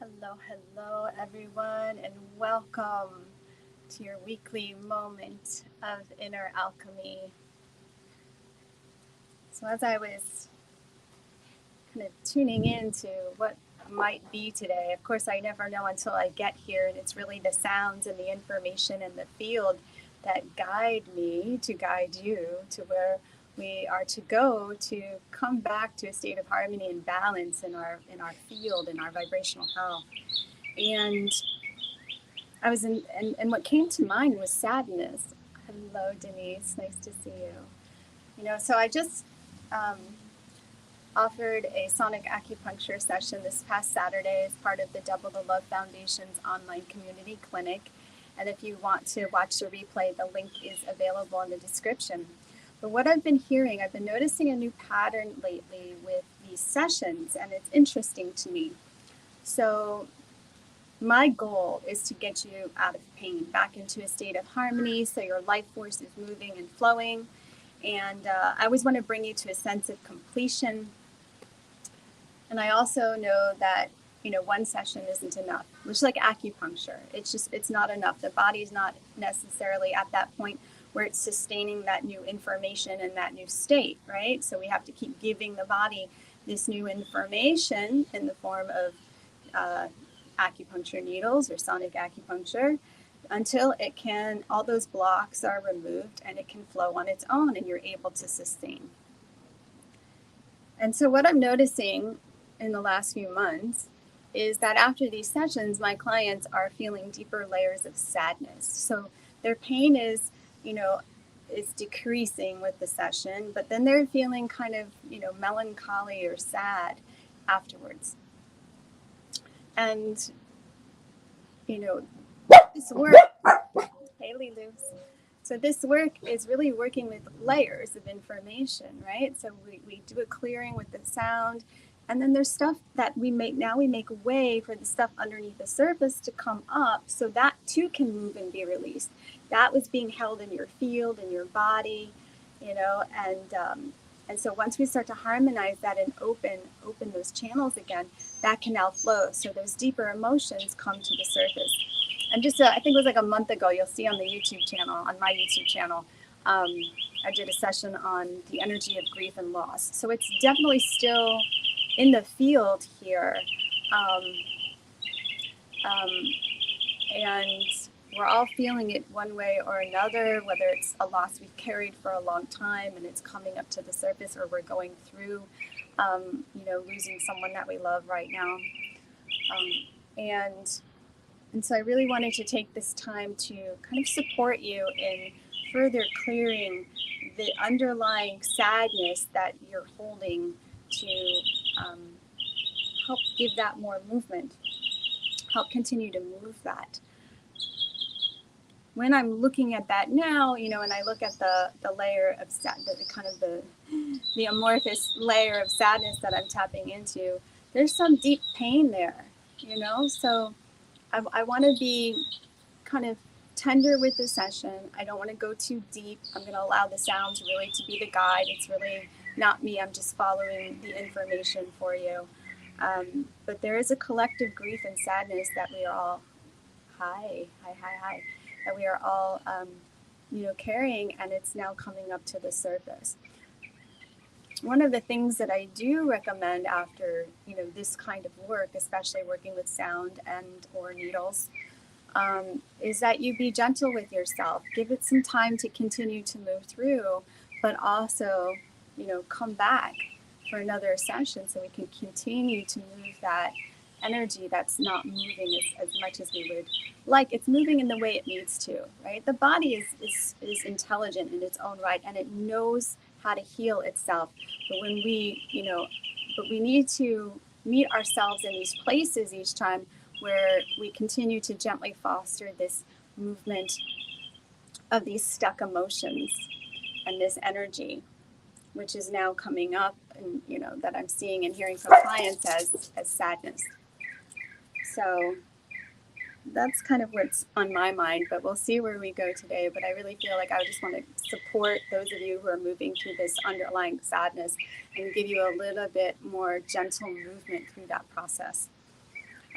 Hello, everyone, and welcome to your weekly moment of inner alchemy. So, as I was kind of tuning into what might be today, of course, I never know until I get here, and it's really the sounds and the information and the field that guide me to guide you to where we are to go to come back to a state of harmony and balance in our field, in our vibrational health. And I was in, and what came to mind was sadness. Hello, Denise. Nice to see you. So I just um, offered a Sonic Acupuncture session this past Saturday as part of the Double the Love Foundation's online community clinic. And if you want to watch the replay, the link is available in the description. But what I've been hearing, I've been noticing a new pattern lately with these sessions, and it's interesting to me. So my goal is to get you out of pain, back into a state of harmony so your life force is moving and flowing. And I always want to bring you to a sense of completion. And I also know that, one session isn't enough, which is like acupuncture. It's not enough. The body's not necessarily at that point where it's sustaining that new information and that new state, right? So we have to keep giving the body this new information in the form of acupuncture needles or sonic acupuncture until all those blocks are removed and it can flow on its own and you're able to sustain. And so what I'm noticing in the last few months is that after these sessions, my clients are feeling deeper layers of sadness. So their pain is decreasing with the session, but then they're feeling kind of, melancholy or sad afterwards. And, this work, Haley Luce. So this work is really working with layers of information, right? So we do a clearing with the sound, and then there's stuff that we make way for the stuff underneath the surface to come up so that too can move and be released. That was being held in your field, in your body, and so once we start to harmonize that and open those channels again, that can now flow. So those deeper emotions come to the surface. And just, I think it was like a month ago, you'll see on the YouTube channel, on my YouTube channel, I did a session on the energy of grief and loss. So it's definitely still in the field here. And we're all feeling it one way or another, whether it's a loss we've carried for a long time and it's coming up to the surface, or we're going through, losing someone that we love right now. And so I really wanted to take this time to kind of support you in further clearing the underlying sadness that you're holding to help give that more movement, help continue to move that. When I'm looking at that now, and I look at the layer of the amorphous layer of sadness that I'm tapping into, there's some deep pain there, so I want to be kind of tender with the session. I don't want to go too deep. I'm going to allow the sounds really to be the guide. It's really not me. I'm just following the information for you. But there is a collective grief and sadness that we are all, that we are all, carrying, and it's now coming up to the surface. One of the things that I do recommend after, this kind of work, especially working with sound and or needles, is that you be gentle with yourself. Give it some time to continue to move through, but also, come back for another session so we can continue to move that energy that's not moving as much as we would like. It's moving in the way it needs to, right? The body is intelligent in its own right, and it knows how to heal itself. But when we need to meet ourselves in these places each time where we continue to gently foster this movement of these stuck emotions and this energy, which is now coming up and, that I'm seeing and hearing from clients as sadness. So that's kind of what's on my mind, but we'll see where we go today. But I really feel like I just want to support those of you who are moving through this underlying sadness and give you a little bit more gentle movement through that process.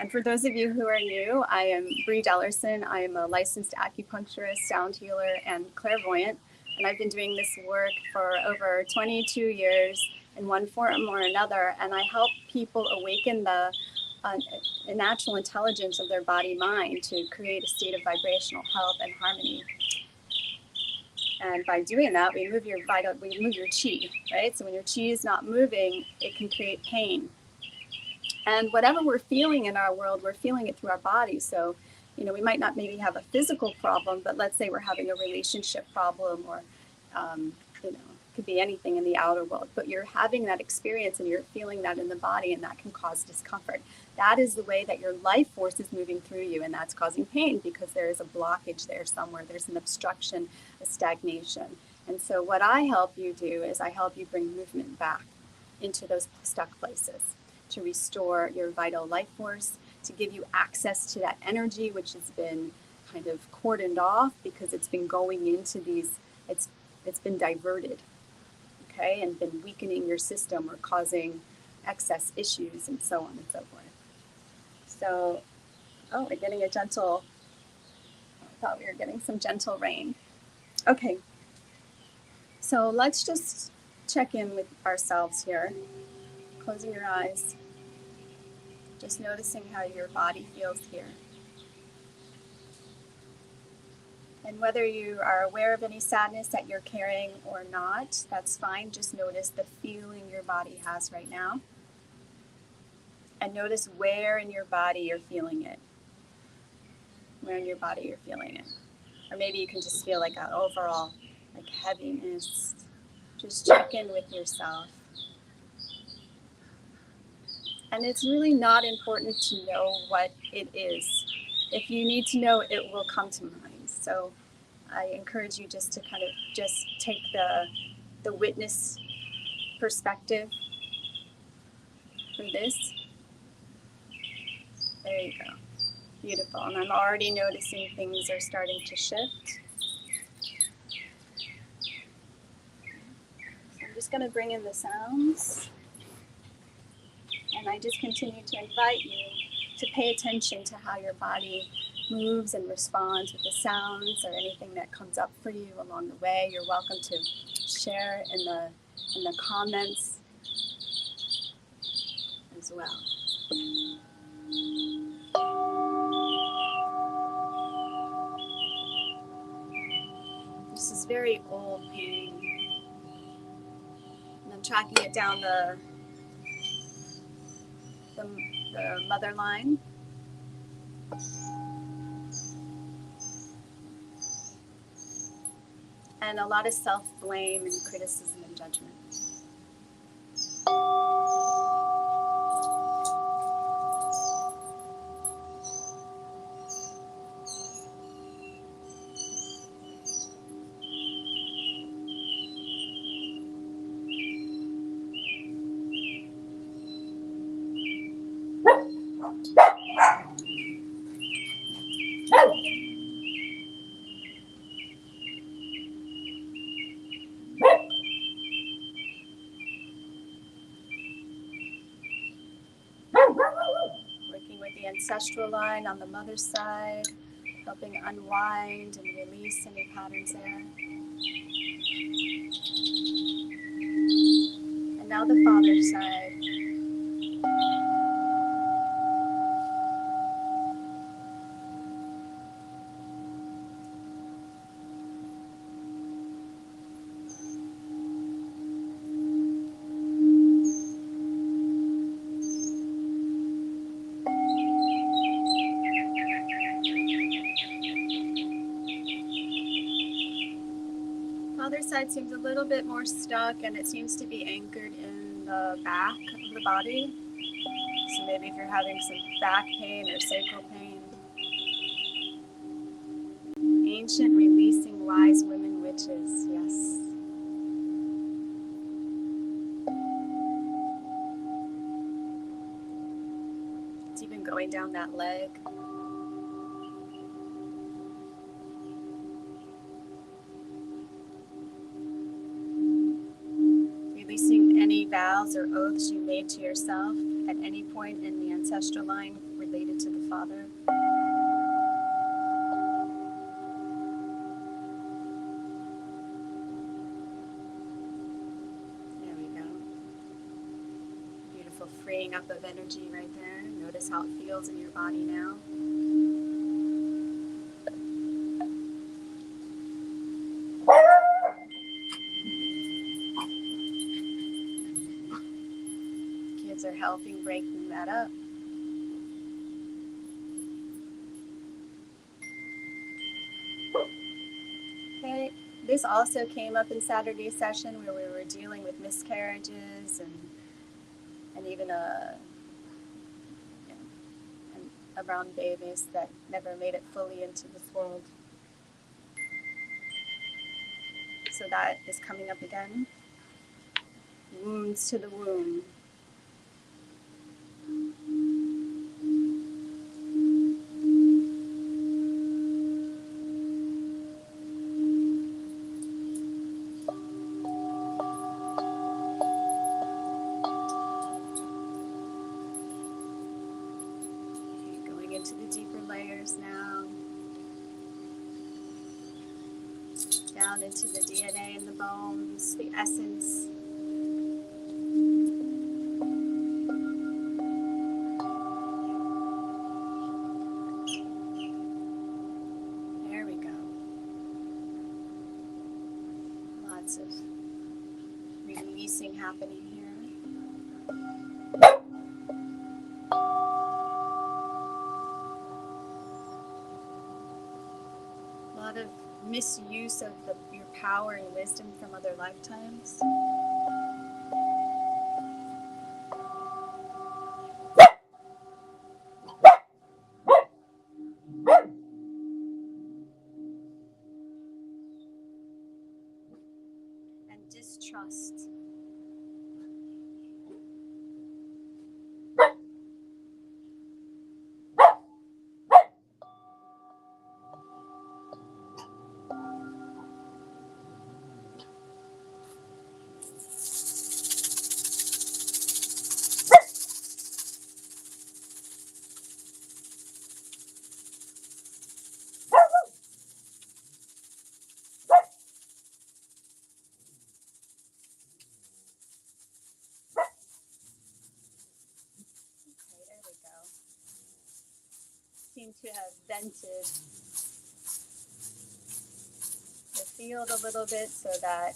And for those of you who are new, I am Bree Dellerson. I am a licensed acupuncturist, sound healer, and clairvoyant. And I've been doing this work for over 22 years in one form or another. And I help people awaken the natural intelligence of their body-mind to create a state of vibrational health and harmony. And by doing that, we move your chi, right? So when your chi is not moving, it can create pain. And whatever we're feeling in our world, we're feeling it through our body. So, we might not maybe have a physical problem, but let's say we're having a relationship problem, or, it could be anything in the outer world. But you're having that experience and you're feeling that in the body, and that can cause discomfort. That is the way that your life force is moving through you, and that's causing pain because there is a blockage there somewhere. There's an obstruction, a stagnation. And so what I help you do is I help you bring movement back into those stuck places, to restore your vital life force, to give you access to that energy which has been kind of cordoned off because it's been going into these, it's been diverted, okay, and been weakening your system or causing excess issues and so on and so forth. So, we're getting a gentle, I thought we were getting some gentle rain. Okay, so let's just check in with ourselves here, closing your eyes. Just noticing how your body feels here. And whether you are aware of any sadness that you're carrying or not, that's fine. Just notice the feeling your body has right now. And notice where in your body you're feeling it. Where in your body you're feeling it. Or maybe you can just feel like an overall heaviness. Just check in with yourself. And it's really not important to know what it is. If you need to know, it will come to mind. So I encourage you just to kind of just take the witness perspective for this. There you go. Beautiful. And I'm already noticing things are starting to shift. So I'm just going to bring in the sounds. And I just continue to invite you to pay attention to how your body moves and responds with the sounds or anything that comes up for you along the way. You're welcome to share in the comments as well. This is very old pain. And I'm tracking it down the mother line. And a lot of self-blame and criticism and judgment. Working with the ancestral line on the mother's side, helping unwind and release any patterns there. And now the father's side. Father's side seems a little bit more stuck, and it seems to be anchored in the back of the body. So maybe if you're having some back pain or sacral pain. Ancient releasing wise women witches, yes. It's even going down that leg. Releasing any vows or oaths you made to yourself at any point in the ancestral line, related to the Father. There we go. Beautiful freeing up of energy right there. Notice how it feels in your body now. Kids are helping breaking that up. Okay. This also came up in Saturday's session where we were dealing with miscarriages and even around babies that never made it fully into this world. So that is coming up again. Wounds to the womb. Going into the deeper layers now. Down into the DNA in the bones, the essence. There we go. Lots of releasing happening here. A lot of misuse of your power and wisdom from other lifetimes. And distrust. Seem to have vented the field a little bit so that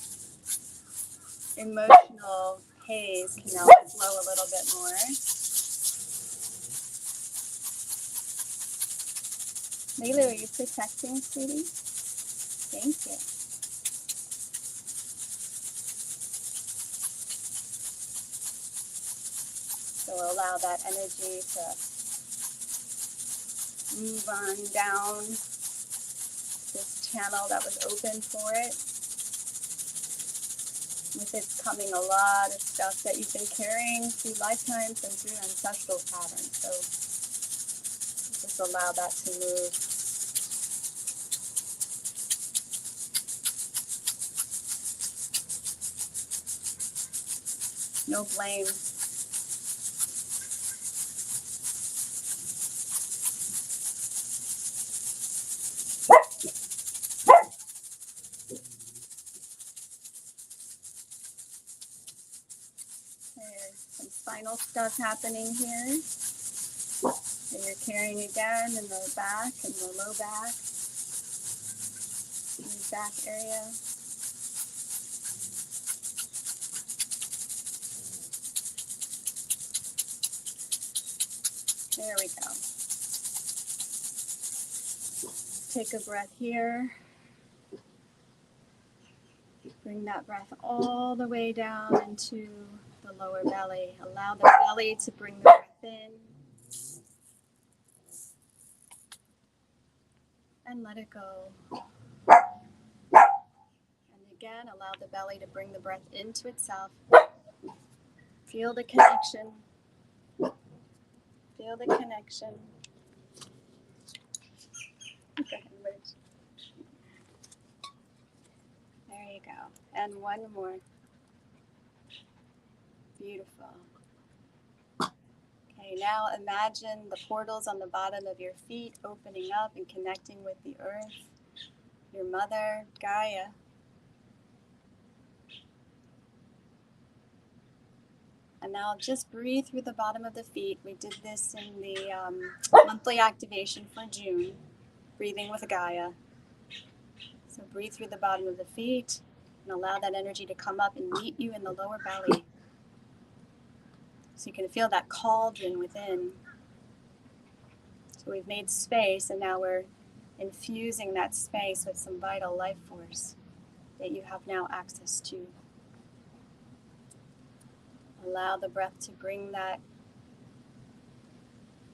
emotional haze can now flow a little bit more. Layla, are you protecting, sweetie? Thank you. So we'll allow that energy to move on down this channel that was open for it. With it coming a lot of stuff that you've been carrying through lifetimes and through ancestral patterns. So just allow that to move. No blame. There's some spinal stuff happening here. So you're carrying again in the back and the low back, in the back area. There we go. Take a breath here. Bring that breath all the way down into the lower belly. Allow the belly to bring the breath in. And let it go. And again, allow the belly to bring the breath into itself. Feel the connection. Feel the connection. There you go. And one more. Beautiful. Okay, Okay, now imagine the portals on the bottom of your feet opening up and connecting with the earth, your mother, Gaia. And now just breathe through the bottom of the feet. We did this in the monthly activation for June, breathing with Gaia. So breathe through the bottom of the feet and allow that energy to come up and meet you in the lower belly. So you can feel that cauldron within. So we've made space, and now we're infusing that space with some vital life force that you have now access to. Allow the breath to bring that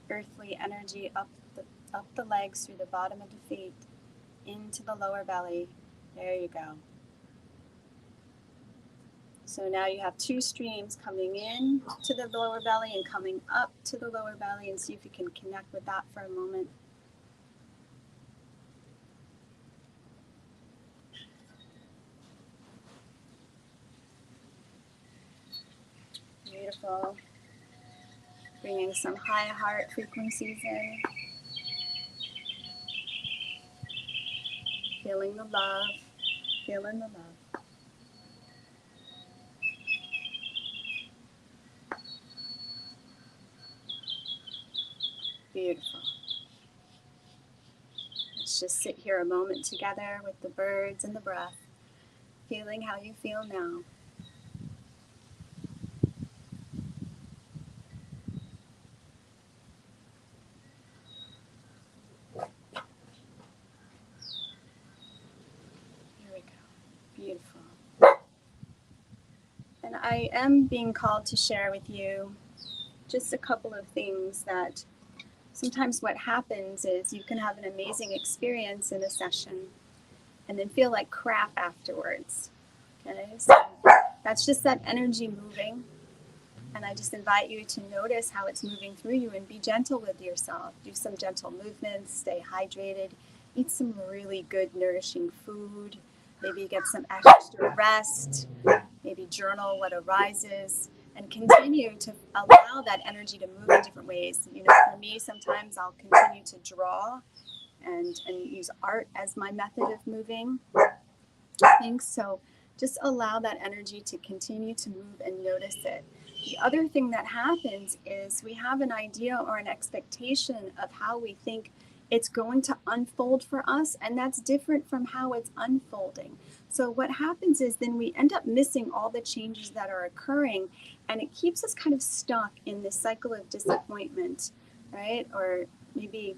earthly energy up the legs through the bottom of the feet into the lower belly. There you go. So now you have two streams coming in to the lower belly and coming up to the lower belly, and see if you can connect with that for a moment. Beautiful. Bringing some high heart frequencies in. Feeling the love. Feeling the love. Beautiful. Let's just sit here a moment together with the birds and the breath, feeling how you feel now. Here we go. Beautiful. And I am being called to share with you just a couple of things that sometimes what happens is you can have an amazing experience in a session and then feel like crap afterwards. Okay, so that's just that energy moving. And I just invite you to notice how it's moving through you and be gentle with yourself. Do some gentle movements, stay hydrated, eat some really good nourishing food, maybe get some extra rest, maybe journal what arises, and continue to allow that energy to move in different ways. You know, for me, sometimes I'll continue to draw and use art as my method of moving things. So just allow that energy to continue to move and notice it. The other thing that happens is we have an idea or an expectation of how we think it's going to unfold for us, and that's different from how it's unfolding. So what happens is then we end up missing all the changes that are occurring, and it keeps us kind of stuck in this cycle of disappointment, right? Or maybe,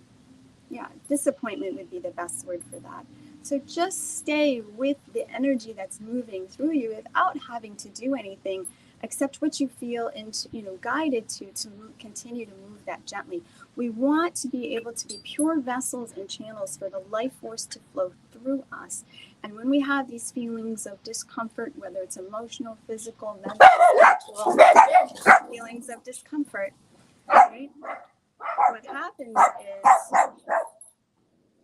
yeah, disappointment would be the best word for that. So just stay with the energy that's moving through you without having to do anything except what you feel into, guided to continue to move that gently. We want to be able to be pure vessels and channels for the life force to flow through us. And when we have these feelings of discomfort, whether it's emotional, physical, mental, spiritual, feelings of discomfort, right? What happens is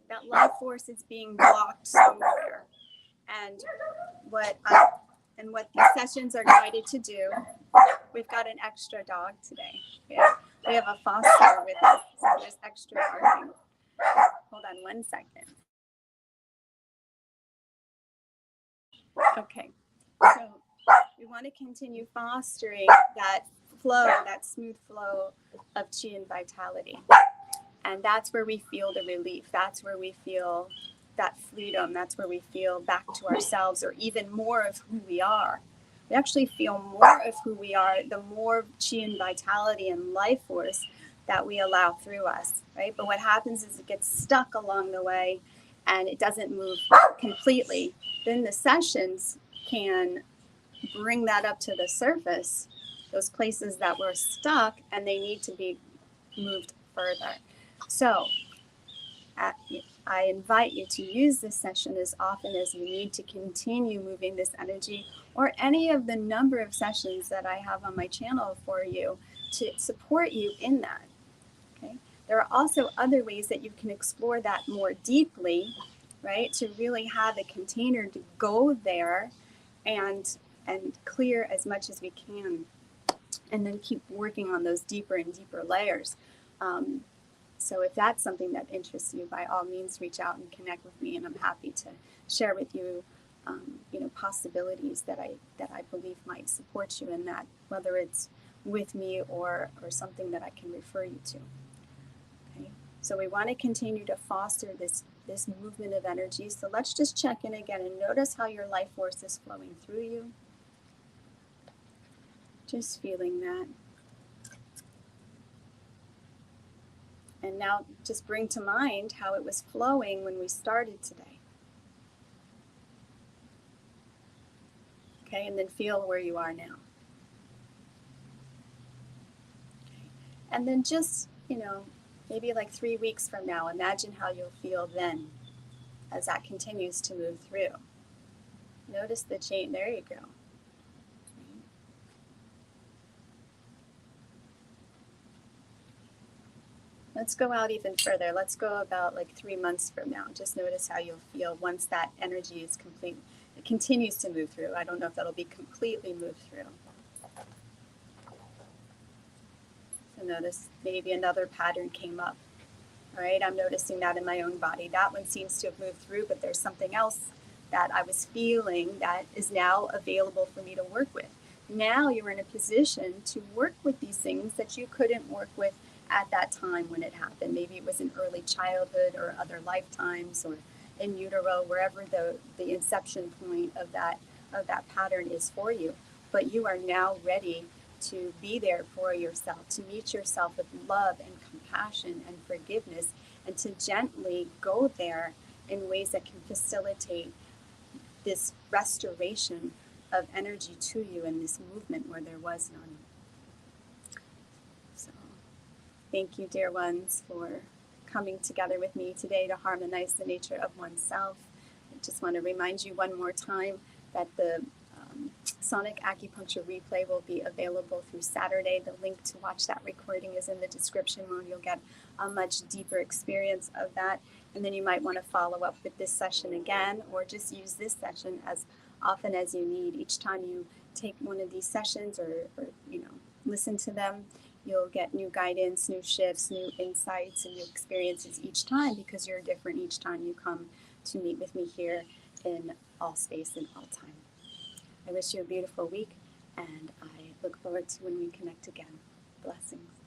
that life force is being blocked somewhere. And what these sessions are guided to do, we've got an extra dog today. We have a foster with us, so there's extra barking. Hold on one second. Okay, so we want to continue fostering that flow, that smooth flow of chi and vitality. And that's where we feel the relief. That's where we feel that freedom. That's where we feel back to ourselves, or even more of who we are. We actually feel more of who we are, the more chi and vitality and life force that we allow through us, right? But what happens is it gets stuck along the way and it doesn't move completely. Then the sessions can bring that up to the surface, those places that were stuck, and they need to be moved further. So I invite you to use this session as often as you need to continue moving this energy, or any of the number of sessions that I have on my channel for you to support you in that. Okay. There are also other ways that you can explore that more deeply, right? To really have a container to go there and clear as much as we can. and then keep working on those deeper and deeper layers. So if that's something that interests you, by all means, reach out and connect with me, and I'm happy to share with you, possibilities that I believe might support you in that, whether it's with me or something that I can refer you to. Okay, so we want to continue to foster this movement of energy. So let's just check in again and notice how your life force is flowing through you. Just feeling that. And now just bring to mind how it was flowing when we started today. Okay, and then feel where you are now. Okay. And then just, maybe like 3 weeks from now, imagine how you'll feel then as that continues to move through. Notice the change. There you go. Let's go out even further. Let's go about like 3 months from now. Just notice how you'll feel once that energy is complete. It continues to move through. I don't know if that'll be completely moved through. So notice maybe another pattern came up. All right, I'm noticing that in my own body. That one seems to have moved through, but there's something else that I was feeling that is now available for me to work with. Now you're in a position to work with these things that you couldn't work with at that time when it happened. Maybe it was in early childhood or other lifetimes or in utero, wherever the inception point of that pattern is for you. But you are now ready to be there for yourself, to meet yourself with love and compassion and forgiveness, and to gently go there in ways that can facilitate this restoration of energy to you in this movement where there was none. So, thank you, dear ones, for coming together with me today to harmonize the nature of oneself. I just want to remind you one more time that the Sonic Acupuncture replay will be available through Saturday. The link to watch that recording is in the description, where you'll get a much deeper experience of that. And then you might want to follow up with this session again, or just use this session as often as you need. Each time you take one of these sessions or listen to them, you'll get new guidance, new shifts, new insights, and new experiences each time, because you're different each time you come to meet with me here in all space and all time. I wish you a beautiful week, and I look forward to when we connect again. Blessings.